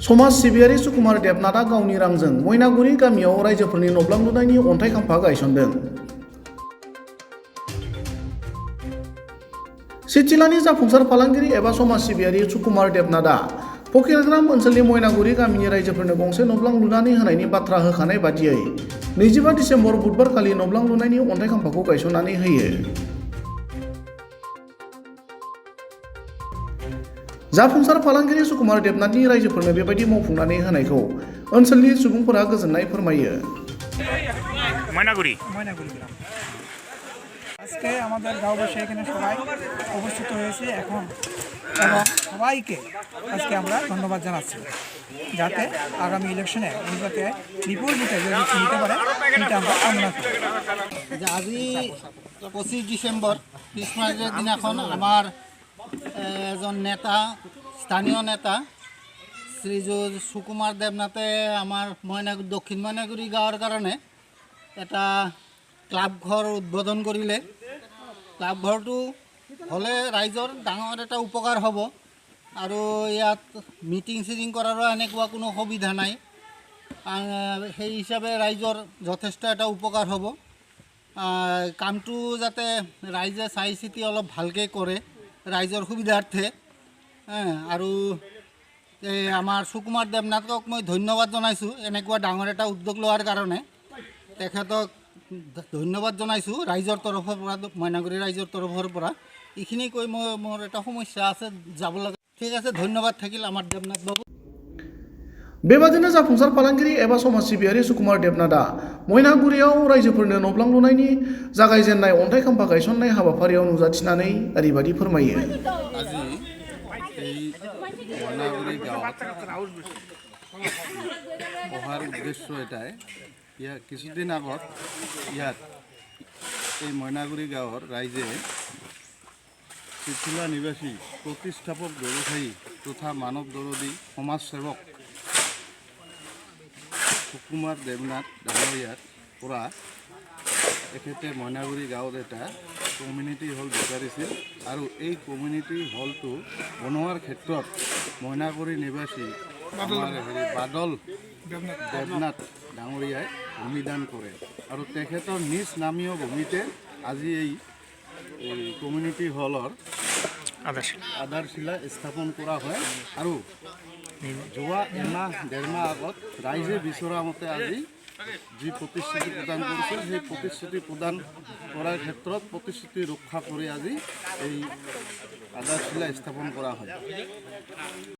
समाज सिबियारि सुकुमार देबनाथआ गावनि रांजों मयनागुरि गामियाव रायजोफोरनि नब्लां लुनायनि अन्थाइ खाम्फा गायसनदों। सिदजिलानि जाफुंसार फालांगिरि एबा समाज सिबियारि सुकुमार देबनाथआ फकिरग्राम ओनसोलनि मयनागुरि गामिनि रायजोफोरनो गंसे नब्लां लुनानै होनायनि बाथ्रा होखानाय बादियै 25 डिसेम्बर बुधबारखालि नब्लां लुनायनि अन्थाइ खाम्फाखौ गायसननानै होयो। जाफुंसार फालांगिरि सुकुमार देबनाथनि रायजोफोरनो बेबायदि मावफुंनानै होनायखौ ओनसोलनि सुबुंफोरा गोजोननाय फोरमायो। ময়নাগুড়ি আজকে আমাদের গাঁওবাসী এখানে সবাই উপস্থিত হয়েছে এখন এবং সবাইকে আজকে আমরা ধন্যবাদ জানাচ্ছি যাতে আগামী ইলেকশনে যাতে বিপুল ভোটে নিতে পারে এটা আমরা কামনা করি। আজি 25 ডিসেম্বর ক্রিসমাসের দিনাখন আমার এজন নেতা স্থানীয় নেতা শ্রীযুত সুকুমার দেবনাথে আমার দক্ষিণ ময়নাগুড়ি গাঁৱৰ কাৰণে এটা ক্লাব ঘৰ উদ্বোধন কৰিলে। ক্লাব ঘৰটো হ'লে ৰাইজৰ ডাঙৰ এটা উপকাৰ হ'ব আৰু ইয়াত মিটিং চিটিং কৰাৰো এনেকুৱা কোনো সুবিধা নাই। সেই হিচাপে ৰাইজৰ যথেষ্ট এটা উপকাৰ হ'ব। কামটো যাতে ৰাইজে চাই চিতি অলপ ভালকৈ কৰে ৰাইজৰ সুবিধাৰ্থে। আৰু আমাৰ সুকুমাৰ দেৱনাথক মই ধন্যবাদ জনাইছোঁ এনেকুৱা ডাঙৰ এটা উদ্যোগ লোৱাৰ কাৰণে। তেখেতক ধন্যবাদ জনাইছোঁ ৰাইজৰ তৰফৰ পৰা, ময়নাগুৰি ৰাইজৰ তৰফৰ পৰা। এইখিনি কৈ মোৰ এটা সমস্যা আছে যাব লাগে। ঠিক আছে, ধন্যবাদ থাকিল আমাৰ দেৱনাথ বাবু। बेबादिनो जाफुंसार फालांगिरि एबा समाज सिबियारि सुकुमार देबनाथआ मयनागुरियाव रायजोफोरनो नब्लां लुनायनि जागायजेननाय अन्थाइ खाम्फा गायसननाय हाबाफारियाव नुजाथिनानै ओरैबायदि फोरमायो। আজি এই ময়নাগুৰি গাঁৱত অহাৰ উদ্দেশ্য এটাই, কিছুদিন আগত ইয়াত এই ময়নাগুৰি গাঁৱৰ ৰাইজে চিথিলা নিবাসী প্ৰতিষ্ঠাপক ব্যৱসায়ী তথা মানৱ দৰদী সমাজসেৱক সুকুমাৰ দেৱনাথ ডাঙৰীয়াৰ পৰা তেখেতে ময়নাগুৰি গাঁৱত এটা কমিউনিটি হল বিচাৰিছিল আৰু এই কমিউনিটি হলটো বনোৱাৰ ক্ষেত্ৰত ময়নাগুৰি নিবাসী বাদল দেৱনাথ ডাঙৰীয়াই ভূমিদান কৰে আৰু তেখেতৰ নিজ নামীয় ভূমিতে আজি এই কমিউনিটি হলৰ আধাৰশিলা স্থাপন কৰা হয়। আৰু যোৱা এমাহ ডেৰমাহ আগত ৰাইজে বিচৰা মতে আজি যি প্ৰতিশ্ৰুতি প্ৰদান কৰিছিল সেই প্ৰতিশ্ৰুতি প্ৰদান কৰাৰ ক্ষেত্ৰত প্ৰতিশ্ৰুতি ৰক্ষা কৰি আজি এই আধাৰশিলা স্থাপন কৰা হয়।